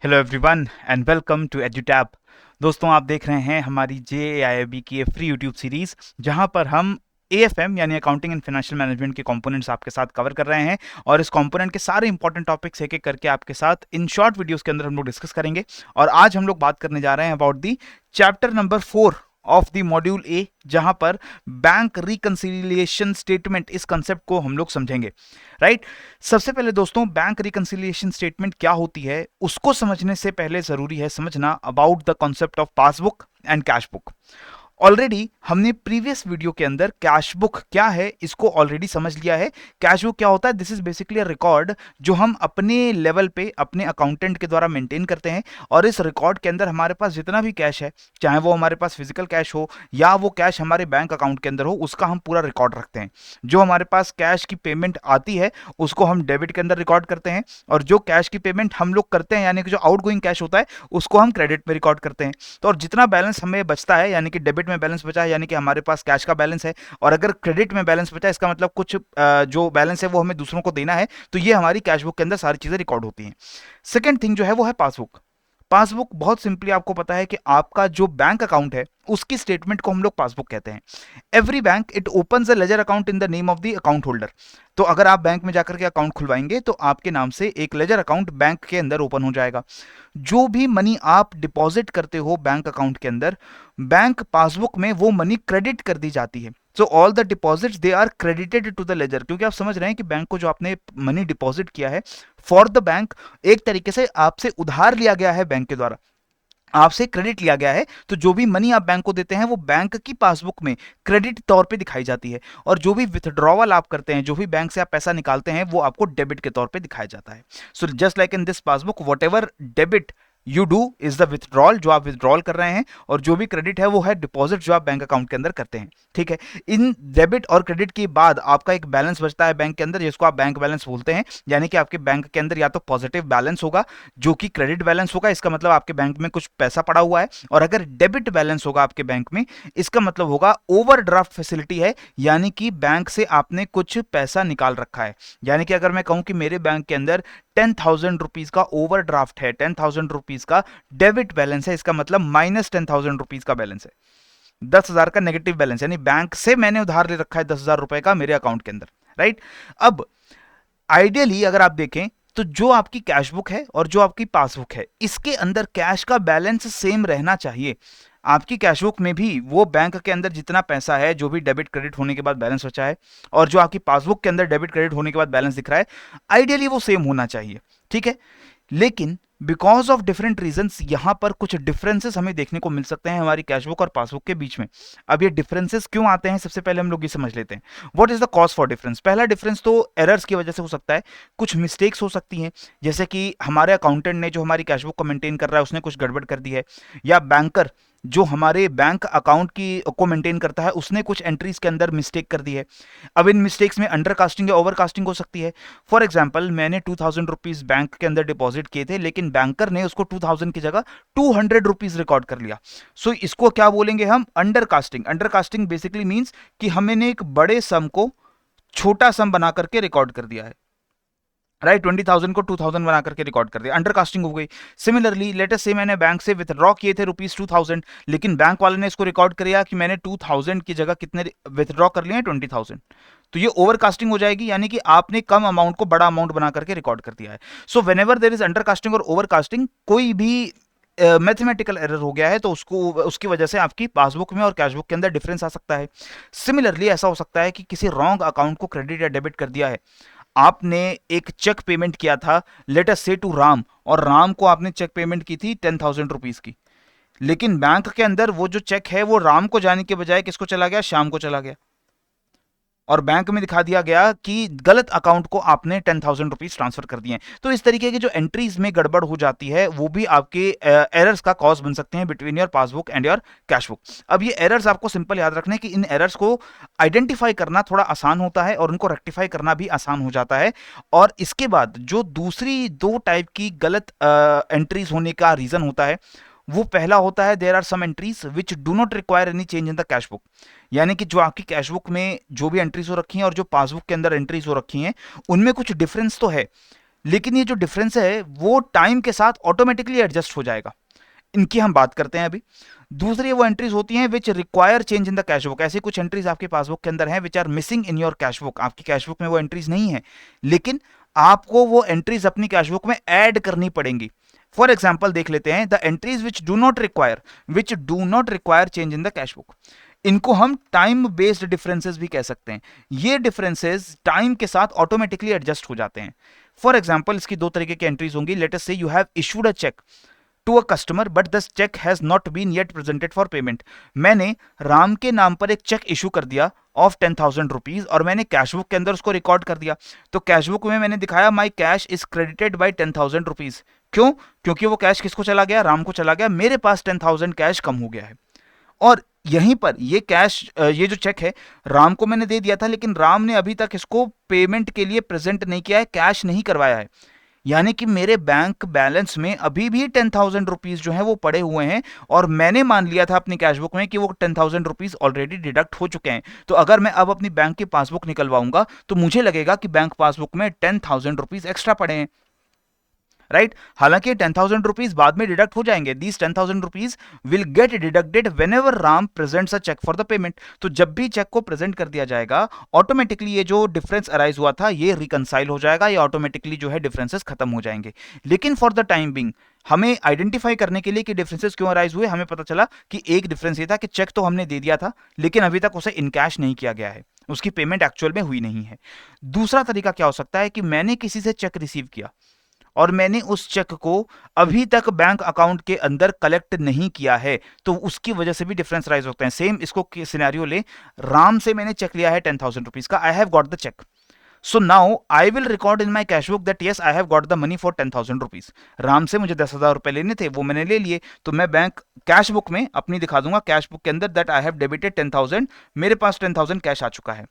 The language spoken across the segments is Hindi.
Hello everyone and welcome to Edutab. दोस्तों, आप देख रहे हैं हमारी JAIIB की फ्री यूट्यूब सीरीज, जहां पर हम AFM यानी अकाउंटिंग एंड फाइनेंशियल मैनेजमेंट के कंपोनेंट्स आपके साथ कवर कर रहे हैं। और इस कंपोनेंट के सारे इंपॉर्टेंट टॉपिक्स एक एक करके आपके साथ इन शॉर्ट वीडियोस के अंदर हम लोग डिस्कस करेंगे। और आज हम लोग बात करने जा रहे हैं about the chapter number 4 of the module A, जहां पर बैंक रिकंसिलिएशन स्टेटमेंट इस कंसेप्ट को हम लोग समझेंगे। राइट। सबसे पहले दोस्तों, बैंक रिकंसिलिएशन स्टेटमेंट क्या होती है उसको समझने से पहले जरूरी है समझना about the concept of passbook and cash book. Already हमने प्रीवियस वीडियो के अंदर कैश बुक क्या है इसको ऑलरेडी समझ लिया है। कैश बुक क्या होता है? This is basically a record जो हम अपने लेवल पे अपने अकाउंटेंट के द्वारा मेंटेन करते हैं। और इस रिकॉर्ड के अंदर हमारे पास जितना भी कैश है, चाहे वो हमारे पास फिजिकल कैश हो या वो कैश हमारे बैंक अकाउंट के अंदर हो, उसका हम पूरा रिकॉर्ड रखते हैं। जो हमारे पास कैश की पेमेंट आती है उसको हम डेबिट के अंदर रिकॉर्ड करते हैं, और जो कैश की पेमेंट हम लोग करते हैं यानी कि जो आउटगोइंग कैश होता है उसको हम क्रेडिट में रिकॉर्ड करते हैं। तो और जितना बैलेंस हमें बचता है यानी कि डेबिट में बैलेंस बचा है यानी कि हमारे पास कैश का बैलेंस है, और अगर क्रेडिट में बैलेंस बचा है इसका मतलब कुछ जो बैलेंस है वो हमें दूसरों को देना है, तो ये हमारी कैश बुक के अंदर सारी चीजें रिकॉर्ड होती हैं। सेकंड थिंग जो है वो है पासबुक। पासबुक बहुत सिंपली आपको पता है कि आपका जो बैंक अकाउंट है उसकी स्टेटमेंट को हम लोग पासबुक कहते हैं। Every bank it opens a ledger account in the name of the account holder. तो अगर आप बैंक में जाकर के अकाउंट खुलवाएंगे तो आपके नाम से एक लेजर अकाउंट बैंक के अंदर ओपन हो जाएगा। जो भी मनी आप डिपॉजिट करते हो बैंक अकाउंट के अंदर, बैंक पासबुक में वो मनी क्रेडिट कर दी जाती है। So all the deposits they are credited to the ledger, क्योंकि आप समझ रहे हैं कि बैंक को जो आपने मनी डिपॉजिट किया है फॉर द बैंक, एक तरीके से आपसे उधार लिया गया है बैंक के द्वारा, आपसे क्रेडिट लिया गया है। तो जो भी मनी आप बैंक को देते हैं वो बैंक की पासबुक में क्रेडिट तौर पे दिखाई जाती है, और जो भी विथड्रॉवल आप करते हैं, जो भी बैंक से आप पैसा निकालते हैं, वो आपको डेबिट के तौर पे दिखाया जाता है। So just like in this passbook, what ever debit you do is the withdrawal, जो आप विथड्रॉल कर रहे हैं, और जो भी क्रेडिट है वो है डिपॉजिट जो आप बैंक अकाउंट के अंदर करते हैं। ठीक है। इन डेबिट और क्रेडिट के बाद आपका एक बैलेंस बचता है बैंक के अंदर, जिसको आप बैंक बैलेंस बोलते हैं। यानी कि आपके बैंक के अंदर या तो पॉजिटिव बैलेंस होगा जो कि क्रेडिट बैलेंस होगा, इसका मतलब आपके बैंक में कुछ पैसा पड़ा हुआ है, और अगर डेबिट बैलेंस होगा आपके बैंक में, इसका मतलब होगा ओवरड्राफ्ट फैसिलिटी है, यानी कि बैंक से आपने कुछ पैसा निकाल रखा है। यानी कि अगर मैं कहूं कि मेरे बैंक के अंदर 10,000 रुपीज का ओवरड्राफ्ट है, 10,000 रुपीज का डेबिट बैलेंस है, इसका मतलब -10,000 रुपीज का बैलेंस है, 10,000 का नेगेटिव बैलेंस, यानी बैंक से मैंने उधार ले रखा है 10,000 रुपए का मेरे अकाउंट के अंदर। राइट। अब आइडियली अगर आप देखें तो जो आपकी कैश बुक है और जो आपकी पासबुक है, इसके अंदर कैश का बैलेंस सेम रहना चाहिए। आपकी कैश बुक में भी वो बैंक के अंदर जितना पैसा है, जो भी डेबिट क्रेडिट होने के बाद बैलेंस बचा है, और जो आपकी पासबुक के अंदर डेबिट क्रेडिट होने के बाद बैलेंस दिख रहा है, आइडियली वो सेम होना चाहिए। ठीक है। लेकिन बिकॉज ऑफ डिफरेंट रीजंस यहां पर कुछ डिफरेंसेस हमें देखने को मिल सकते हैं हमारी कैशबुक और पासबुक के बीच में। अब ये डिफरेंसेस क्यों आते हैं, सबसे पहले हम लोग ये समझ लेते हैं। What is the cause for difference? पहला डिफरेंस तो एरर्स की वजह से हो सकता है, कुछ मिस्टेक्स हो सकती हैं, जैसे कि हमारे अकाउंटेंट ने जो हमारी कैशबुक को मेंटेन कर रहा है उसने कुछ गड़बड़ कर दी है, या बैंकर जो हमारे बैंक अकाउंट की को मेंटेन करता है उसने कुछ एंट्रीज के अंदर मिस्टेक कर दी है। अब इन मिस्टेक्स में अंडर कास्टिंग या ओवर कास्टिंग हो सकती है। फॉर एग्जाम्पल, मैंने 2,000 रुपीज बैंक के अंदर डिपॉजिट किए थे, लेकिन बैंकर ने उसको 2,000 की जगह 200 रुपीज रिकॉर्ड कर लिया। सो इसको क्या बोलेंगे हम? Under casting. Under casting basically means कि हमने एक बड़े सम को छोटा सम बना करके रिकॉर्ड कर दिया है। राइट। 20,000 को 2,000 बना करके रिकॉर्ड कर दिया, अंडर कास्टिंग हो गई। सिमिलरली लेटेस्ट से मैंने बैंक से विथड्रॉ किए थे ₹2,000, लेकिन बैंक वाले ने इसको रिकॉर्ड किया कि मैंने 2,000 की जगह कितने विथड्रॉ कर लिए हैं? 20,000। तो ये ओवरकास्टिंग हो जाएगी, यानी कि आपने कम अमाउंट को बड़ा अमाउंट बना करके रिकॉर्ड कर दिया है। So whenever there is undercasting और ओवरकास्टिंग, कोई भी मैथमेटिकल एरर हो गया है तो उसको उसकी वजह से आपकी पासबुक में और कैशबुक के अंदर डिफरेंस आ सकता है। सिमिलरली ऐसा हो सकता है कि किसी रॉन्ग अकाउंट को क्रेडिट या डेबिट कर दिया है। आपने एक चेक पेमेंट किया था, लेट अस से टू राम, और राम को आपने चेक पेमेंट की थी 10,000 रुपीज की, लेकिन बैंक के अंदर वो जो चेक है वो राम को जाने के बजाय किसको चला गया? श्याम को चला गया, और बैंक में दिखा दिया गया कि गलत अकाउंट को आपने 10,000 रुपीज ट्रांसफर कर दिए। तो इस तरीके की जो एंट्रीज में गड़बड़ हो जाती है वो भी आपके एरर्स का कॉज बन सकते हैं between your passbook and your cashbook. अब ये एरर्स आपको सिंपल याद रखने कि इन एरर्स को आइडेंटिफाई करना थोड़ा आसान होता है और उनको रेक्टिफाई करना भी आसान हो जाता है। और इसके बाद जो दूसरी दो टाइप की गलत एंट्रीज होने का रीजन होता है, वो पहला होता है there are some entries which do not require any change in the cash book. यानी कि जो आपकी कैश बुक में जो भी एंट्रीज हो रखी हैं और जो पासबुक के अंदर एंट्रीज हो रखी हैं उनमें कुछ डिफरेंस तो है, लेकिन ये जो डिफरेंस है वो टाइम के साथ ऑटोमेटिकली एडजस्ट हो जाएगा। इनकी हम बात करते हैं अभी। दूसरी वो एंट्रीज होती हैं which require change in the cash book. ऐसी कुछ एंट्रीज आपके पासबुक के अंदर हैं which are missing in your cash book. आपकी कैश बुक में वो एंट्रीज नहीं है, लेकिन आपको वो एंट्रीज अपनी कैश बुक में ऐड करनी पड़ेंगी। फॉर एग्जाम्पल देख लेते हैं, the entries which do not require change in the cash book. इनको हम टाइम बेस्ड डिफरेंसेस भी कह सकते हैं। ये डिफरेंसेस टाइम के साथ ऑटोमेटिकली एडजस्ट हो जाते हैं। फॉर एग्जाम्पल इसकी दो तरीके की एंट्रीज होंगी। Let us say you have issued a cheque to a customer but this cheque has not been yet presented for payment. मैंने राम के नाम पर एक चेक इशू कर दिया ऑफ 10,000 रुपीज और मैंने कैश बुक के अंदर उसको रिकॉर्ड कर दिया। तो कैश बुक में मैंने दिखाया माई cash is credited by 10,000 rupees. क्यों? क्योंकि वो कैश किसको चला गया? राम को चला गया। मेरे पास 10,000 कैश कम हो गया है। और यहीं पर ये कैश, ये जो चेक है राम को मैंने दे दिया था, लेकिन राम ने अभी तक इसको पेमेंट के लिए प्रेजेंट नहीं किया है, कैश नहीं करवाया है। यानी कि मेरे बैंक बैलेंस में अभी भी 10,000 रुपीज जो है वो पड़े हुए हैं, और मैंने मान लिया था अपनी कैश बुक में कि वो 10,000 रुपीज ऑलरेडी डिडक्ट हो चुके हैं। तो अगर मैं अब अपनी बैंक की पासबुक निकलवाऊंगा तो मुझे लगेगा कि बैंक पासबुक में 10,000 रुपीज एक्स्ट्रा पड़े हैं, राइट? हालांकि 10,000 रुपीज बाद में डिडक्ट हो जाएंगे। These 10,000 rupees will get deducted whenever Ram presents a cheque for the payment. तो जब भी चेक को प्रेजेंट कर दिया जाएगा, ऑटोमेटिकली ये जो डिफरेंस अराइज हुआ था ये रिकंसाइल हो जाएगा, ये ऑटोमेटिकली जो है डिफरेंसेस खत्म हो जाएंगे। लेकिन फॉर द टाइम बिंग हमें आइडेंटिफाई करने के लिए कि डिफरेंसेस क्यों अराइज हुए, हमें पता चला कि एक डिफरेंस ये था कि चेक तो हमने दे दिया था, लेकिन अभी तक उसे इनकैश नहीं किया गया है, उसकी पेमेंट एक्चुअल में हुई नहीं है। दूसरा तरीका क्या हो सकता है कि मैंने किसी से चेक रिसीव किया और मैंने उस चेक को अभी तक बैंक अकाउंट के अंदर कलेक्ट नहीं किया है, तो उसकी वजह से भी डिफरेंस राइज होते हैं। सेम इसको सिनेरियो ले, राम से मैंने चेक लिया है 10,000 रुपीज का, I have got the cheque, so now I will record in my cash book that yes I have got the money for 10,000 rupees. Ram से मुझे 10,000 रुपए लेने थे, वो मैंने ले लिए, तो मैं बैंक कैश बुक में अपनी दिखा दूंगा, कैश बुक के अंदर दैट आई हैव डेबिटेड 10,000, मेरे पास 10,000 कैश आ चुका है।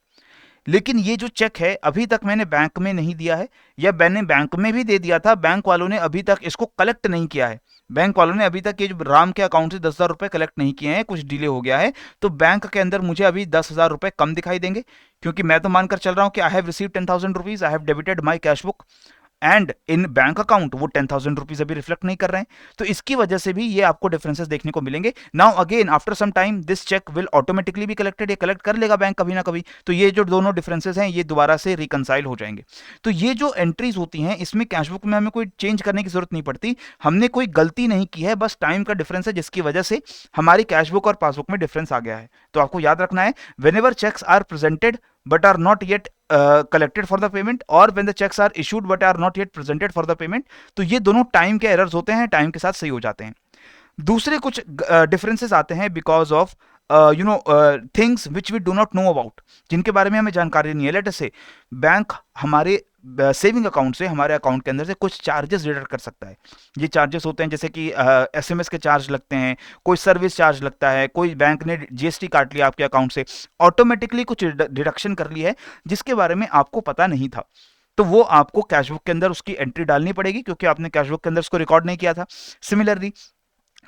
लेकिन ये जो चेक है अभी तक मैंने बैंक में नहीं दिया है, या मैंने बैंक में भी दे दिया था, बैंक वालों ने अभी तक इसको कलेक्ट नहीं किया है। बैंक वालों ने अभी तक ये जो राम के अकाउंट से 10,000 रुपए कलेक्ट नहीं किए हैं, कुछ डिले हो गया है, तो बैंक के अंदर मुझे अभी 10,000 रुपए कम दिखाई देंगे, क्योंकि मैं तो मानकर चल रहा हूं कि I have receive 10,000 rupees, I have debited my cash book, and in bank account वो 10,000 रुपीज अभी रिफ्लेक्ट नहीं कर रहे हैं। तो इसकी वजह से भी ये आपको डिफरेंसेस देखने को मिलेंगे। Now again after some time this cheque will automatically भी कलेक्टेड, ये कलेक्ट कर लेगा बैंक कभी ना कभी, तो ये जो दोनों डिफरेंसेस हैं ये दोबारा से रिकंसाइल हो जाएंगे। तो ये जो एंट्रीज होती हैं इसमें कैश बुक में हमें कोई चेंज करने की जरूरत नहीं पड़ती, हमने कोई गलती नहीं की है, बस टाइम का डिफरेंस है जिसकी वजह से हमारी कैश बुक और पासबुक में डिफरेंस आ गया है। तो आपको याद रखना है, whenever cheques are presented but are not yet collected for the payment, or when the checks are issued but are not yet presented for the payment, तो ये दोनों टाइम के एरर्स होते हैं, टाइम के साथ सही हो जाते हैं। दूसरे कुछ डिफरेंसेस आते हैं because of things which we do not know about, जिनके बारे में हमें जानकारी नहीं है। लेट अस से बैंक हमारे सेविंग अकाउंट से, हमारे अकाउंट के अंदर से कुछ चार्जेस डिडक्ट कर सकता है। ये चार्जेस होते हैं जैसे कि एसएमएस के चार्ज लगते हैं, कोई सर्विस चार्ज लगता है, कोई बैंक ने जीएसटी काट लिया आपके अकाउंट से, ऑटोमेटिकली कुछ डिडक्शन कर ली है जिसके बारे में आपको पता नहीं था, तो वो आपको कैश बुक के अंदर उसकी एंट्री डालनी पड़ेगी, क्योंकि आपने कैश बुक के अंदर उसको रिकॉर्ड नहीं किया था। सिमिलरली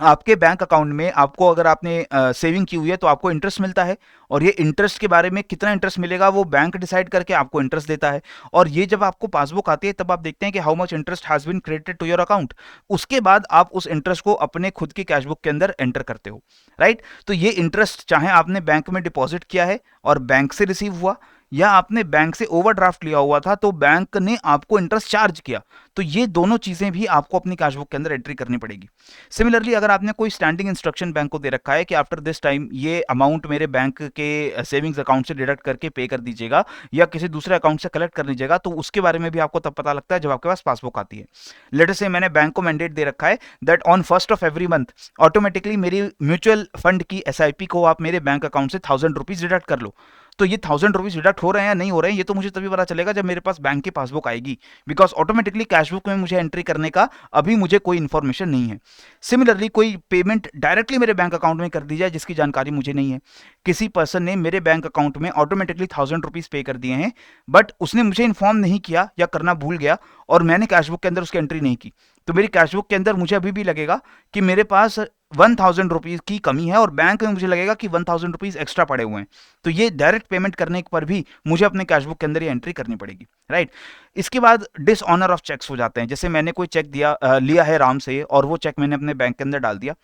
आपके बैंक अकाउंट में आपको, अगर आपने सेविंग की हुई है तो आपको इंटरेस्ट मिलता है, और ये इंटरेस्ट के बारे में कितना इंटरेस्ट मिलेगा वो बैंक डिसाइड करके आपको इंटरेस्ट देता है। और ये जब आपको पासबुक आती है तब आप देखते हैं कि how much interest has been credited to your account, उसके बाद आप उस इंटरेस्ट को अपने खुद की कैशबुक के अंदर एंटर करते हो, राइट? तो ये इंटरेस्ट चाहे आपने बैंक में डिपॉजिट किया है और बैंक से रिसीव हुआ, या आपने बैंक से ओवरड्राफ्ट लिया हुआ था तो बैंक ने आपको इंटरेस्ट चार्ज किया, तो ये दोनों चीजें भी आपको अपनी कैशबुक के अंदर एंट्री करनी पड़ेगी। सिमिलरली अगर आपने कोई स्टैंडिंग इंस्ट्रक्शन बैंक को दे रखा है कि आफ्टर दिस टाइम ये अमाउंट मेरे बैंक के सेविंग्स अकाउंट से डिडक्ट करके पे कर दीजिएगा या किसी दूसरे अकाउंट से कलेक्ट कर लीजिएगा, तो उसके बारे में भी आपको तब पता लगता है जब आपके पास पासबुक आती है। लेट अस से मैंने बैंक को मैंडेट दे रखा है that on 1st of every month automatically मेरी म्यूचुअल फंड की एसआईपी को आप मेरे बैंक अकाउंट से 1,000 रुपीज डिडक्ट कर लो। तो ये 1,000 रुपीज डिडक्ट हो रहे हैं या नहीं हो रहे हैं, ये तो मुझे तभी पता चलेगा जब मेरे पास बैंक की पासबुक आएगी, बिकॉज ऑटोमेटिकली कैशबुक में मुझे एंट्री करने का अभी मुझे कोई इन्फॉर्मेशन नहीं है। सिमिलरली कोई पेमेंट डायरेक्टली मेरे बैंक अकाउंट में कर दी जाए जिसकी जानकारी मुझे नहीं है, किसी पर्सन ने मेरे बैंक अकाउंट में ऑटोमेटिकली 1,000 रुपीज पे कर दिए हैं, बट उसने मुझे इन्फॉर्म नहीं किया या करना भूल गया और मैंने कैशबुक के अंदर उसकी एंट्री नहीं की, तो मेरी कैशबुक के अंदर मुझे अभी भी लगेगा कि मेरे पास ₹1000 की कमी है और बैंक में मुझे लगेगा कि ₹1000 एक्स्ट्रा पड़े हुए हैं, तो ये डायरेक्ट पेमेंट करने पर भी मुझे अपने कैशबुक के अंदर ये एंट्री करनी पड़ेगी, राइट। इसके बाद डिसऑनर ऑफ चेक्स हो जाते हैं। जैसे मैंने कोई चेक लिया है राम से और वो चेक मैंने अपने बैंक के अंदर डाल दिया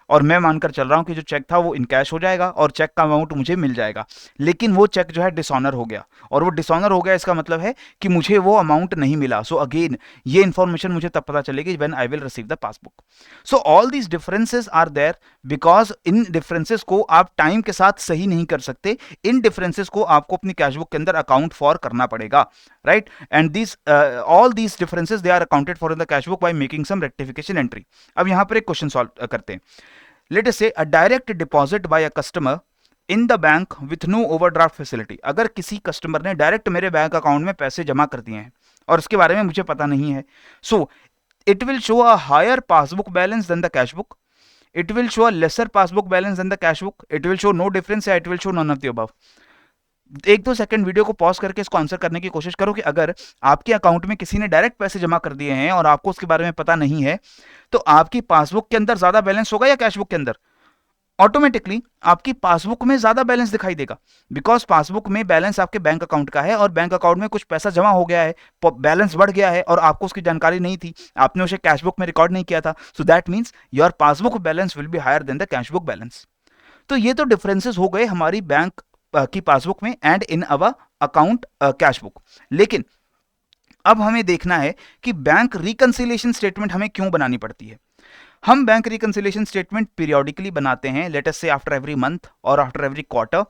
और मैं मानकर चल रहा हूं कि जो चेक था वो इनकैश हो जाएगा और चेक का अमाउंट मुझे मिल जाएगा, लेकिन वो चेक जो है डिसऑनर हो गया, और वो डिसऑनर हो गया इसका मतलब है कि मुझे वो अमाउंट नहीं मिला। सो अगेन ये इन्फॉर्मेशन मुझे तब पता चलेगी when I will receive the passbook. So all these differences are there because इन डिफरेंसेस को आप टाइम के साथ सही नहीं कर सकते, इन डिफरेंसेस को आपको अपनी कैशबुक के अंदर अकाउंट फॉर करना पड़ेगा, राइट। And this all these differences they are accounted for in the cashbook by making some rectification entry. अब यहां पर एक क्वेश्चन सॉल्व करते हैं। Let us say a direct deposit by a customer in the bank with no overdraft facility। अगर किसी कस्टमर ने डायरेक्ट मेरे बैंक अकाउंट में पैसे जमा कर दिए हैं और उसके बारे में मुझे पता नहीं है, so it will show a higher passbook balance than the cash book, it will show a lesser passbook balance than the cash book, it will show no difference या it will show none of the above. 1-2 second video को पॉज करके इसको आंसर करने की कोशिश करो कि अगर आपके अकाउंट में किसी ने डायरेक्ट पैसे जमा कर दिए हैं और आपको उसके बारे में पता नहीं है, तो आपकी पासबुक के अंदर ज्यादा बैलेंस होगा या कैशबुक के अंदर? ऑटोमेटिकली आपकी पासबुक में ज्यादा बैलेंस दिखाई देगा, बिकॉज पासबुक में बैलेंस आपके बैंक अकाउंट का है और बैंक अकाउंट में कुछ पैसा जमा हो गया है, बैलेंस बढ़ गया है और आपको उसकी जानकारी नहीं थी, आपने उसे कैशबुक में रिकॉर्ड नहीं किया था। So that means your passbook balance will be higher than the cashbook balance. तो ये तो डिफरेंसेस हो गए हमारी बैंक की पासबुक में and in our account cashbook. लेकिन अब हमें देखना है कि बैंक रिकंसिलिएशन स्टेटमेंट हमें क्यों बनानी पड़ती है। हम बैंक रिकंसिलिएशन स्टेटमेंट पीरियोडिकली बनाते हैं, let us say after every month और after every quarter,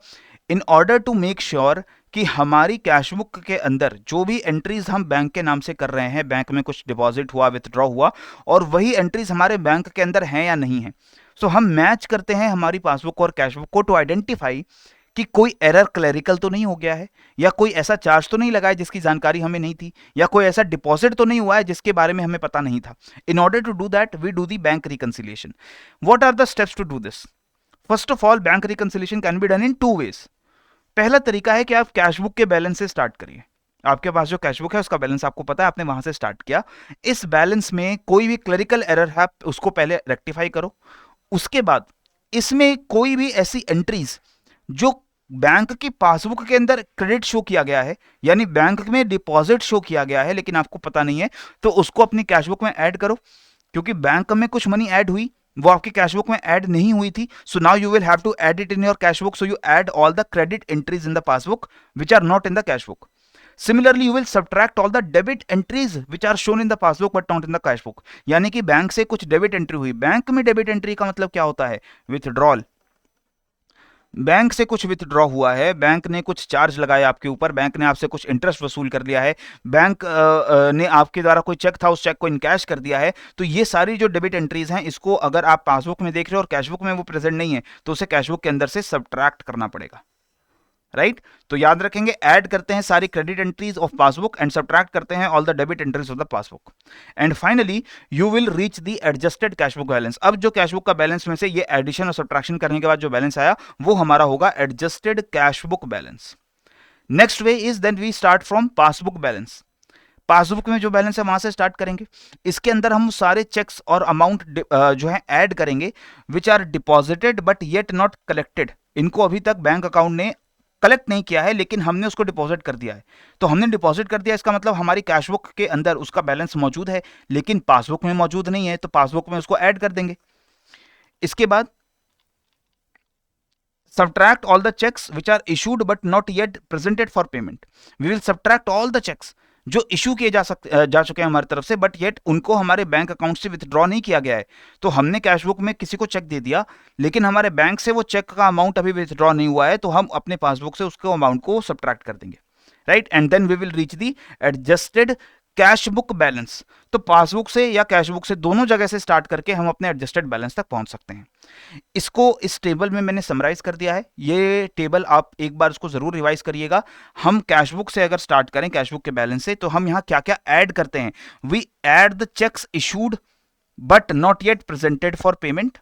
in order to make sure कि हमारी कैशबुक के अंदर जो भी एंट्रीज हम बैंक के नाम से कर रहे हैं, बैंक में कुछ डिपॉजिट हुआ, विथड्रॉ हुआ, और वही एंट्रीज हमारे बैंक के अंदर हैं या नहीं है। सो हम मैच करते हैं हमारी पासबुक और कैशबुक को टू आइडेंटिफाई कि कोई एरर क्लरिकल तो नहीं हो गया है, या कोई ऐसा चार्ज तो नहीं लगा है जिसकी जानकारी हमें नहीं थी, या कोई ऐसा डिपॉजिट तो नहीं हुआ है जिसके बारे में हमें पता नहीं था। In order to do that we do the bank reconciliation. What are the steps to do this? First of all, bank reconciliation can be done in 2 ways। पहला तरीका है कि आप कैशबुक के बैलेंस से स्टार्ट करिए। आपके पास जो कैशबुक है उसका बैलेंस आपको पता है, आपने वहां से स्टार्ट किया, इस बैलेंस में कोई भी क्लरिकल एरर है उसको पहले रेक्टिफाई करो। उसके बाद इसमें कोई भी ऐसी एंट्रीज जो बैंक की पासबुक के अंदर क्रेडिट शो किया गया है, यानी बैंक में डिपॉजिट शो किया गया है लेकिन आपको पता नहीं है, तो उसको अपनी कैशबुक में ऐड करो। क्योंकि बैंक में कुछ मनी ऐड हुई, वो आपकी कैशबुक में ऐड नहीं हुई थी, so now you will have to add it in your cashbook. So you add all the credit entries in the passbook which are not in the cashbook. Similarly, you will subtract all the debit entries which are shown in the passbook but not in the cash book। यानी कि बैंक से कुछ डेबिट एंट्री हुई। बैंक में डेबिट एंट्री का मतलब क्या होता है? विथड्रॉल। बैंक से कुछ विथड्रॉ हुआ है, बैंक ने कुछ चार्ज लगाया आपके ऊपर, बैंक ने आपसे कुछ इंटरेस्ट वसूल कर लिया है, बैंक ने आपके द्वारा कोई चेक था, उस चेक को इनकैश कर दिया है। तो ये सारी जो डेबिट एंट्रीज हैं, इसको अगर आप पासबुक में देख रहे हो और कैशबुक में वो प्रेजेंट नहीं है, तो उसे कैशबुक के अंदर से सब्ट्रैक्ट करना पड़ेगा, राइट। तो याद रखेंगे, ऐड करते हैं सारी credit entries of passbook and subtract करते हैं all the debit entries of the passbook, and finally you will reach the adjusted cashbook balance. अब जो कैशबुक का बैलेंस में से ये एडिशन और सब्ट्रैक्शन करने के बाद जो बैलेंस आया वो हमारा होगा adjusted cashbook balance. Next way is then we start from passbook balance. Passbook में जो बैलेंस है वहां से स्टार्ट करेंगे। इसके अंदर हम सारे चेक्स और अमाउंट जो है ऐड करेंगे which are deposited but yet not collected. इनको अभी तक बैंक अकाउंट ने कलेक्ट नहीं किया है लेकिन हमने उसको डिपॉजिट कर दिया है। तो हमने डिपॉजिट कर दिया, इसका मतलब हमारी कैशबुक के अंदर उसका बैलेंस मौजूद है लेकिन पासबुक में मौजूद नहीं है, तो पासबुक में उसको ऐड कर देंगे। इसके बाद subtract all the checks which are issued but not yet presented for payment। we will subtract all the checks जो इशू किए जा चुके हैं हमारी तरफ से, बट येट उनको हमारे बैंक अकाउंट से विथड्रॉ नहीं किया गया है। तो हमने कैशबुक में किसी को चेक दे दिया लेकिन हमारे बैंक से वो चेक का अमाउंट अभी विथड्रॉ नहीं हुआ है, तो हम अपने पासबुक से उसको अमाउंट को सब्ट्रैक्ट कर देंगे, राइट। And then we will reach the adjusted cashbook balance. तो पासबुक से या कैशबुक से, दोनों जगह से स्टार्ट करके हम अपने एडजस्टेड बैलेंस तक पहुंच सकते हैं। इसको इस टेबल में मैंने समराइज कर दिया है। ये टेबल आप एक बार इसको जरूर रिवाइज करिएगा। हम कैशबुक से अगर स्टार्ट करें, कैशबुक के बैलेंस से, तो हम यहां क्या क्या ऐड करते हैं। We add the cheques issued but not yet presented for payment,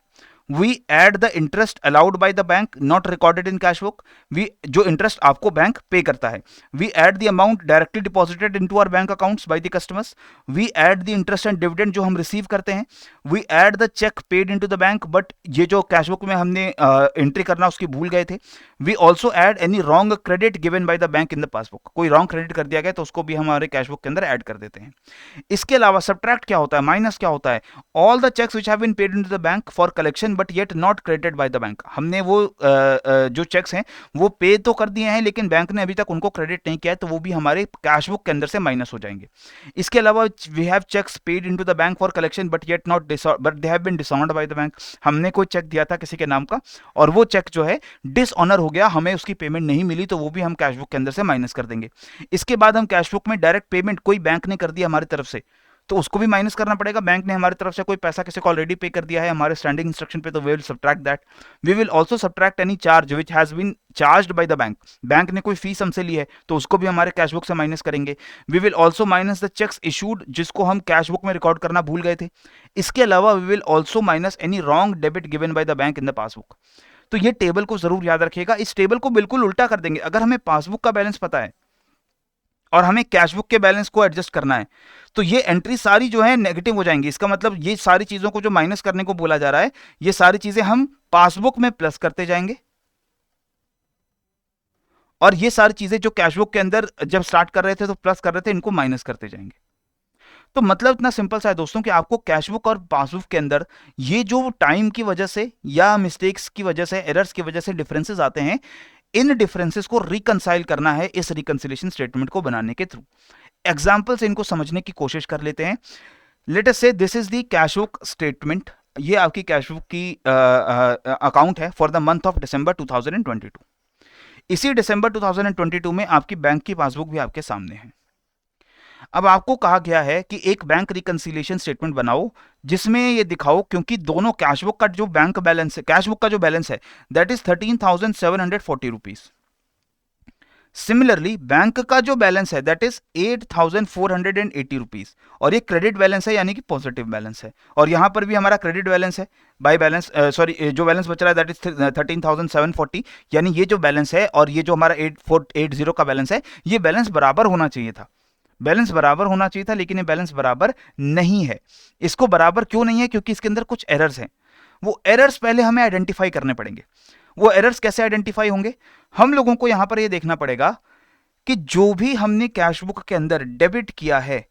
we add the interest allowed by the bank not recorded in cash book, we जो इंटरेस्ट आपको बैंक पे करता है, we add the amount directly deposited into our bank accounts by the customers, we add the interest and dividend जो हम रिसीव करते हैं, we add the cheque paid into the bank, but ये जो कैश बुक में हमने एंट्री करना उसकी भूल गए थे, we also add any wrong credit given by the bank in the passbook, कोई रॉन्ग क्रेडिट कर दिया गया तो उसको भी हम हमारे कैश बुक के अंदर ऐड कर देते हैं। इसके अलावा सब्ट्रैक्ट क्या होता है, माइनस क्या होता है, all the cheques which have been paid into the bank for collection but yet not credited by the bank, हमने वो जो चेक्स हैं वो पे तो कर दिए हैं लेकिन बैंक ने अभी तक उनको क्रेडिट नहीं किया है, तो वो भी हमारे कैश बुक के अंदर से माइनस हो जाएंगे। इसके अलावा we have cheques paid into the bank for collection but yet not but they have been dishonoured by the bank, हमने कोई चेक दिया था किसी के नाम का और वो चेक जो है डिसऑनर हो गया, हमें उसकी पेमेंट नहीं मिली, तो वो भी हम कैश बुक के अंदर से माइनस कर देंगे। इसके बाद हम कैश बुक में डायरेक्ट पेमेंट कोई बैंक ने कर दिया हमारी तरफ से तो उसको भी माइनस करना पड़ेगा, बैंक ने हमारी तरफ से कोई पैसा किसी को ऑलरेडी पे कर दिया है हमारे स्टैंडिंग इंस्ट्रक्शन पे, तो we will subtract that. We will also subtract any charge which has been charged by the bank, bank ने कोई फीस हमसे ली है तो उसको भी हमारे कैश बुक से माइनस करेंगे। We will also minus the cheques issued जिसको हम कैश बुक में रिकॉर्ड करना भूल गए थे। इसके अलावा we will also minus any wrong debit given by the bank in the passbook. तो ये टेबल को जरूर याद रखिएगा, इस टेबल को बिल्कुल उल्टा कर देंगे। अगर हमें पासबुक का बैलेंस पता है और हमें कैश बुक के बैलेंस को एडजस्ट करना है तो ये एंट्री सारी जो है नेगेटिव हो जाएंगी। इसका मतलब ये सारी चीजों को जो माइनस करने को बोला जा रहा है ये सारी चीजें हम पासबुक में प्लस करते जाएंगे और ये सारी चीजें जो कैश बुक के अंदर जब स्टार्ट कर रहे थे तो प्लस कर रहे थे इनको माइनस करते जाएंगे। तो मतलब इतना सिंपल सा है दोस्तों कि आपको कैश बुक और पासबुक के अंदर ये जो टाइम की वजह से या मिस्टेक्स की वजह से एरर्स की वजह से डिफरेंसेस आते हैं, इन डिफरेंसेस को रिकंसाइल करना है इस रिकंसिलिएशन स्टेटमेंट को बनाने के थ्रू। एग्जांपल से इनको समझने की कोशिश कर लेते हैं। लेट अस से this is the cash book statement, ये आपकी कैश बुक की अकाउंट है for the month of December 2022। इसी दिसंबर 2022 में आपकी बैंक की पासबुक भी आपके सामने है। अब आपको कहा गया है कि एक बैंक रिकंसिलिएशन स्टेटमेंट बनाओ जिसमें ये दिखाओ, क्योंकि दोनों कैश बुक का जो बैंक बैलेंस है, कैश बुक का जो बैलेंस है that is 13,740 rupees, similarly bank का जो बैलेंस है दैट इज 8,480 रुपीज, और ये क्रेडिट बैलेंस है यानी कि पॉजिटिव बैलेंस है, और यहां पर भी हमारा क्रेडिट बैलेंस है बाय बैलेंस, सॉरी जो बैलेंस बच रहा है दैट इज 13,740, यानी ये जो बैलेंस है और ये जो हमारा 8,480 का बैलेंस है ये बैलेंस बराबर होना चाहिए था, बैलेंस बराबर होना चाहिए था, लेकिन ये बैलेंस बराबर नहीं है। इसको बराबर क्यों नहीं है? क्योंकि इसके अंदर कुछ एरर्स हैं। वो एरर्स पहले हमें आइडेंटिफाई करने पड़ेंगे। वो एरर्स कैसे आइडेंटिफाई होंगे? हम लोगों को यहां पर ये देखना पड़ेगा कि जो भी हमने कैश बुक के अंदर डेबिट किया है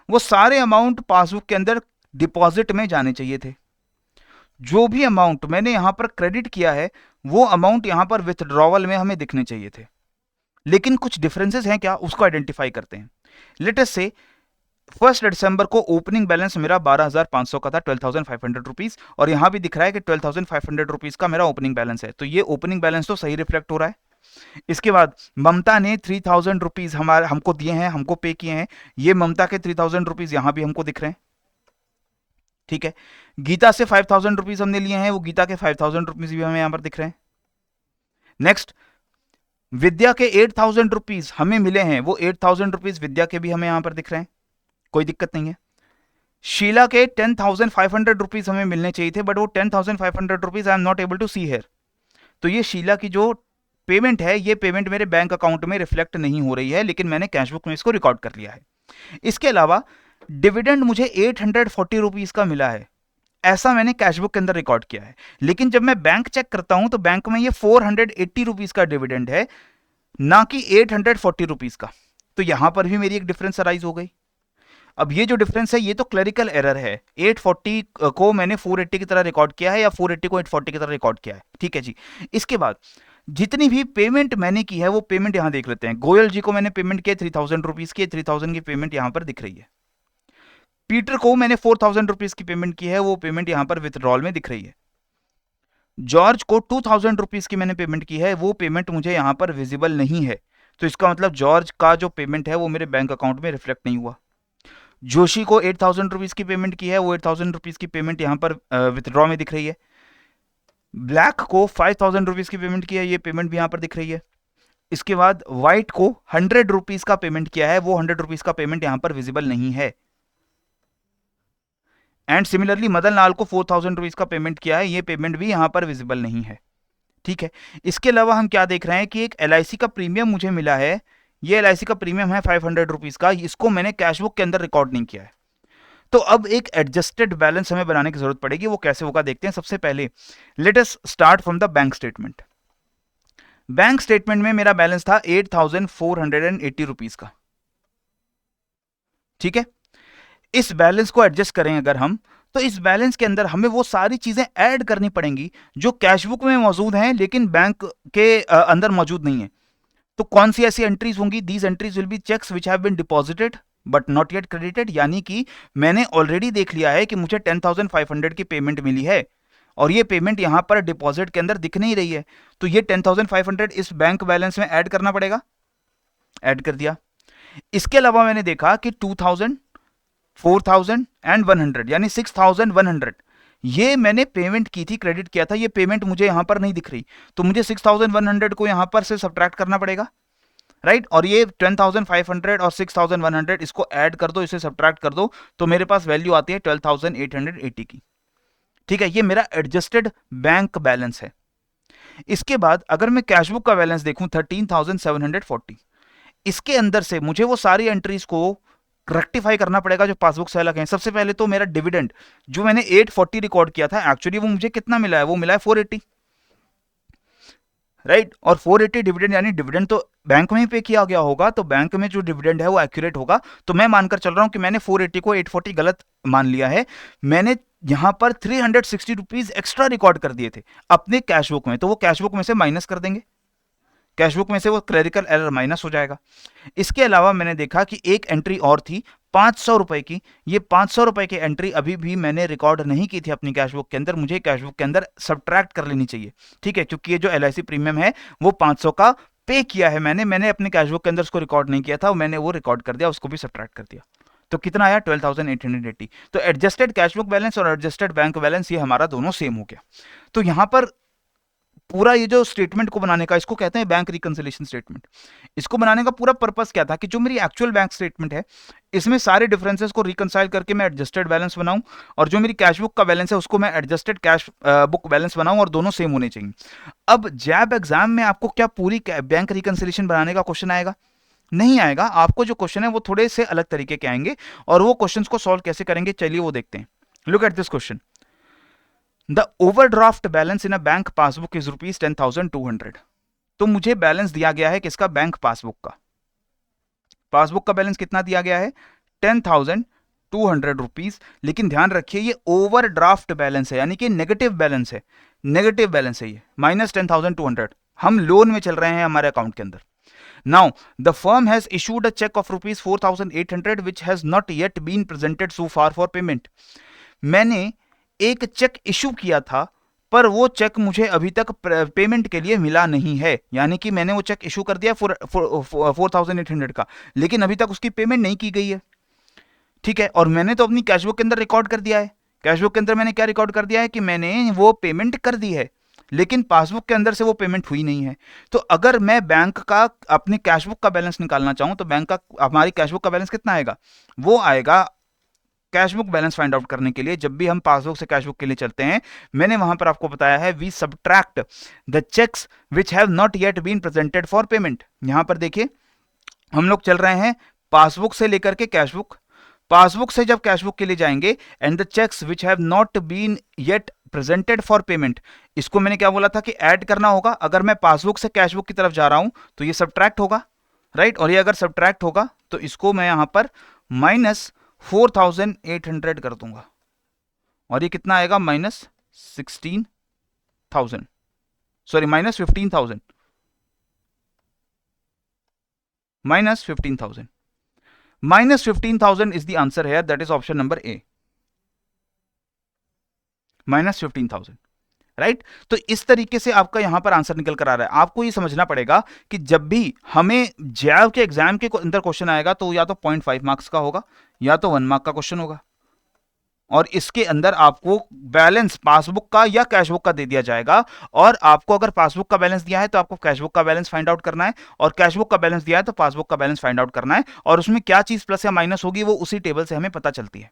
वो सारे अमाउंट पासबुक के अंदर डिपॉजिट में जाने चाहिए थे। जो भी अमाउंट मैंने यहां पर क्रेडिट किया है वो अमाउंट यहां पर विथड्रॉवल में हमें दिखने चाहिए थे, लेकिन कुछ डिफरेंसेस हैं क्या, उसको आइडेंटिफाई करते हैं। लेट अस से 1 दिसंबर को ओपनिंग बैलेंस मेरा 12,500 का था, 12,500 रुपीज, और यहां भी दिख रहा है कि 12,500 रुपीज का मेरा ओपनिंग बैलेंस है, तो ये ओपनिंग बैलेंस तो सही रिफ्लेक्ट हो रहा है। इसके बाद ममता ने 3,000 रुपीज हमारे हमको दिए हैं, हमको पे किए हैं, ये ममता के 3,000 रुपीज यहां भी हमको दिख रहे हैं, ठीक है। गीता से 5,000 रुपीज हमने लिए हैं, वो गीता के 5,000 रुपीज भी हमें यहां पर दिख रहे हैं। नेक्स्ट, विद्या के 8,000 रुपीज हमें मिले हैं, वो 8,000 रुपीज विद्या के भी हमें यहां पर दिख रहे हैं, कोई दिक्कत नहीं है। शीला के 10,500 रुपीज हमें मिलने चाहिए थे, बट वो 10,500 rupees I am not able to see here, तो ये शीला की जो पेमेंट है ये पेमेंट मेरे बैंक अकाउंट में रिफ्लेक्ट नहीं हो रही है, लेकिन मैंने कैशबुक में इसको रिकॉर्ड कर लिया है। इसके अलावा डिविडेंड मुझे 840 रुपीज का मिला है, ऐसा मैंने कैशबुक के अंदर रिकॉर्ड किया है, लेकिन जब मैं बैंक चेक करता हूं तो बैंक में ये 480 रुपीज का डिविडेंड है, ना कि 840 रुपीज का, तो यहां पर भी मेरी एक डिफरेंस अराइज हो गई। अब ये जो डिफरेंस है ये तो क्लरिकल एरर है, 840 को मैंने 480 की तरह रिकॉर्ड किया है या 480 को 840 की तरह रिकॉर्ड किया है, ठीक है जी। इसके बाद जितनी भी पेमेंट मैंने की है वो पेमेंट यहां देख लेते हैं। गोयल जी को मैंने पेमेंट किया 3,000 रुपीज की, 3,000 की पेमेंट यहां पर दिख रही है। पीटर को मैंने 4,000 रुपीज की पेमेंट की है, वो पेमेंट यहां पर विथड्रॉल में दिख रही है। जॉर्ज को 2,000 रुपीज की मैंने पेमेंट की है, वो पेमेंट मुझे यहां पर विजिबल नहीं है, तो इसका मतलब जॉर्ज का जो पेमेंट है वो मेरे बैंक अकाउंट में रिफ्लेक्ट नहीं हुआ। जोशी को 8,000 रुपीज की पेमेंट की है, वो 8,000 रुपीज की पेमेंट यहां पर विथड्रॉ में दिख रही है। ब्लैक को 5,000 रुपीज की पेमेंट की है, ये पेमेंट भी यहां पर दिख रही है। इसके बाद व्हाइट को 100 रुपीज का पेमेंट किया है, वो 100 रुपीज का पेमेंट यहां पर विजिबल नहीं है। एंड सिमिलरली मदन लाल को 4000 रुपीज का पेमेंट किया है, ये पेमेंट भी यहां पर विजिबल नहीं है। ठीक है, इसके अलावा हम क्या देख रहे हैं कि एक LIC का प्रीमियम मुझे मिला है, ये LIC का प्रीमियम है 500 रुपीज का, इसको मैंने कैश बुक के अंदर रिकॉर्ड नहीं किया है। तो अब एक एडजस्टेड बैलेंस हमें बनाने की जरूरत पड़ेगी, वो कैसे होगा देखते हैं। सबसे पहले let us start from the bank statement. Bank statement में मेरा बैलेंस था 8480 रुपीज का। ठीक है, इस बैलेंस को एडजस्ट करें अगर हम, तो इस बैलेंस के अंदर हमें वो सारी चीजें ऐड करनी पड़ेंगी जो कैश बुक में मौजूद हैं लेकिन बैंक के अंदर मौजूद नहीं है। तो कौन सी ऐसी एंट्रीज होंगी? These entries will be cheques which have been deposited but not yet credited, यानी कि मैंने ऑलरेडी देख लिया है कि मुझे 10,500 की पेमेंट मिली है और ये पेमेंट यहां पर डिपॉजिट के अंदर दिख नहीं रही है, तो ये 10,500 इस बैंक बैलेंस में ऐड करना पड़ेगा। ऐड कर दिया। इसके अलावा मैंने देखा कि 2,000, 4,000 एंड 100 यानी 6,100 ये मैंने पेमेंट की थी, क्रेडिट किया था, ये पेमेंट मुझे यहां पर नहीं दिख रही, तो मुझे 6,100 को यहां पर से सब्ट्रैक्ट करना पड़ेगा, राइट। और ये 10,500 और 6,100 इसको ऐड कर दो, इसे सब्ट्रैक्ट कर दो, तो मेरे पास वैल्यू आती है 12,880 की। ठीक है, ये मेरा एडजस्टेड बैंक बैलेंस है। इसके बाद अगर मैं कैश बुक का बैलेंस देखूं 13,740, इसके अंदर से मुझे वो सारी एंट्रीज को रेक्टिफाई करना पड़ेगा जो पासबुक से अलग है। सबसे पहले तो मेरा डिविडेंड जो मैंने 840 रिकॉर्ड किया था, एक्चुअली वो मुझे कितना मिला है? वो मिला है 480, राइट। और 480 डिविडेंड, यानी डिविडेंड तो बैंक में ही पे किया गया होगा, तो बैंक में जो डिविडेंड है वो एक्यूरेट होगा। तो मैं मानकर चल रहा हूं कि मैंने 480 को 840 गलत मान लिया है। मैंने यहां पर 360 रुपीज एक्स्ट्रा रिकॉर्ड कर दिए थे अपने कैश बुक में, तो वो कैश बुक में से माइनस कर देंगे, कैश बुक में से वो क्लरिकल एरर माइनस हो जाएगा। इसके अलावा मैंने देखा कि एक एंट्री और थी 500 रुपए की, ये 500 रुपए की एंट्री अभी भी मैंने रिकॉर्ड नहीं की थी अपनी कैश बुक के अंदर, मुझे कैश बुक के अंदर सब्ट्रैक्ट कर लेनी चाहिए। ठीक है, क्योंकि ये जो LIC प्रीमियम है वो 500 का पे किया है मैंने अपने कैश बुक के अंदर उसको रिकॉर्ड नहीं किया था, मैंने वो रिकॉर्ड कर दिया, उसको भी सब्ट्रैक्ट कर दिया। तो कितना आया? 12,880। तो एडजस्टेड कैश बुक बैलेंस और एडजस्टेड बैंक बैलेंस ये हमारा दोनों सेम हो गया। तो यहां पर पूरा ये जो स्टेटमेंट को बनाने का, इसको कहते हैं बैंक रिकंसिलिएशन स्टेटमेंट। इसको बनाने का पूरा पर्पस क्या था कि जो मेरी एक्चुअल बैंक स्टेटमेंट है इसमें सारे डिफरेंसेस को रिकंसाइल करके मैं एडजस्टेड बैलेंस बनाऊं, और जो मेरी कैश बुक का बैलेंस है उसको मैं एडजस्टेड कैश बुक बैलेंस बनाऊं, और दोनों सेम होने चाहिए। अब जैब एग्जाम में आपको क्या पूरी बैंक रिकंसिलिएशन बनाने का क्वेश्चन आएगा? नहीं आएगा। आपको जो क्वेश्चन है वो थोड़े से अलग तरीके के आएंगे, और वो क्वेश्चन को सॉल्व कैसे करेंगे चलिए वो देखते हैं। Look at this question. The overdraft balance in a bank passbook is rupees 10,200। तो मुझे बैलेंस दिया गया है किसका? बैंक पासबुक का। पासबुक का बैलेंस कितना दिया गया है? 10,200 रुपीज। लेकिन ध्यान रखिए ये ओवरड्राफ्ट बैलेंस है, यानी कि नेगेटिव बैलेंस है, नेगेटिव बैलेंस है ये, माइनस 10,200। हम लोन में चल रहे हैं हमारे अकाउंट के अंदर। Now the firm has issued a cheque of rupees 4,800 which has not yet been presented so far for payment. मैंने एक चेक इशू किया था पर वो चेक मुझे अभी तक पेमेंट के लिए मिला नहीं है, यानी कि मैंने वो चेक इशू कर दिया 4,800 का, लेकिन अभी तक उसकी पेमेंट नहीं की गई है। ठीक है, और मैंने तो अपनी कैश बुक के अंदर रिकॉर्ड कर दिया है। कैश बुक के अंदर मैंने क्या रिकॉर्ड कर दिया है कि मैंने वो पेमेंट कर दी है, लेकिन पासबुक के अंदर से वो पेमेंट हुई नहीं है। तो अगर मैं बैंक का अपनी कैश बुक का बैलेंस निकालना चाहूं तो बैंक का हमारी कैश बुक का बैलेंस कितना आएगा? वो आएगा cash book balance find out करने के लिए जब भी हम पासबुक से कैश बुक के लिए चलते हैं, मैंने वहां पर आपको बताया है we subtract the cheques which have not yet been presented for payment. यहां पर देखिए हम लोग चल रहे हैं पासबुक से लेकर के कैश बुक, पासबुक से जब कैश बुक के लिए जाएंगे and the cheques which have not been yet presented for payment, इसको मैंने क्या बोला था कि ऐड करना होगा। अगर मैं पासबुक से कैश बुक की तरफ जा रहा हूं तो ये सब्ट्रैक्ट होगा, राइट। और ये अगर सब्ट्रैक्ट होगा तो इसको मैं यहां पर माइनस 4,800 कर दूंगा, और ये कितना आएगा? Minus 16,000, sorry minus 15,000, minus 15,000, minus 15,000 is the answer है, that is option number A, minus 15,000, right. तो इस तरीके से आपका यहां पर आंसर निकल कर आ रहा है। आपको ये समझना पड़ेगा कि जब भी हमें जैव के एग्जाम के अंदर क्वेश्चन आएगा तो या तो 0.5 मार्क्स का होगा या तो 1 मार्क का क्वेश्चन होगा, और इसके अंदर आपको बैलेंस पासबुक का या कैश बुक का दे दिया जाएगा। और आपको अगर पासबुक का बैलेंस दिया है तो आपको कैश बुक का बैलेंस फाइंड आउट करना है, और कैश बुक का बैलेंस दिया है तो पासबुक का बैलेंस फाइंड आउट करना है, और उसमें क्या चीज प्लस या माइनस होगी वो उसी टेबल से हमें पता चलती है।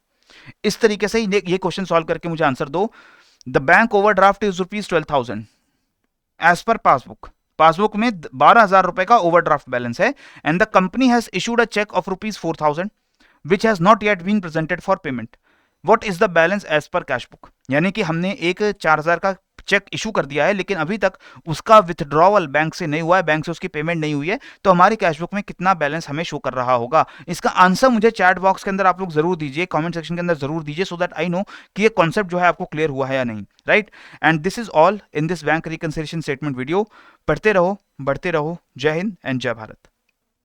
इस तरीके से ये क्वेश्चन सॉल्व करके मुझे आंसर दो। The bank overdraft is ₹12,000 as per passbook में 12,000 रुपए का ओवरड्राफ्ट बैलेंस है, and the company has issued a cheque of ₹4,000 which has not yet been presented for payment. What is the balance as per cash book? यानी कि हमने एक 4,000 का चेक इशू कर दिया है, लेकिन अभी तक उसका विथड्रॉवल बैंक से नहीं हुआ है, बैंक से उसकी पेमेंट नहीं हुई है, तो हमारी कैश बुक में कितना बैलेंस हमें शो कर रहा होगा? इसका आंसर मुझे चैट बॉक्स के अंदर आप लोग जरूर दीजिए, कमेंट सेक्शन के अंदर जरूर दीजिए, सो दैट आई नो कि ये कॉन्सेप्ट जो है आपको क्लियर हुआ है या नहीं, right? And this is all in this bank reconciliation statement video. पढ़ते रहो, बढ़ते रहो। जय हिंद एंड जय भारत।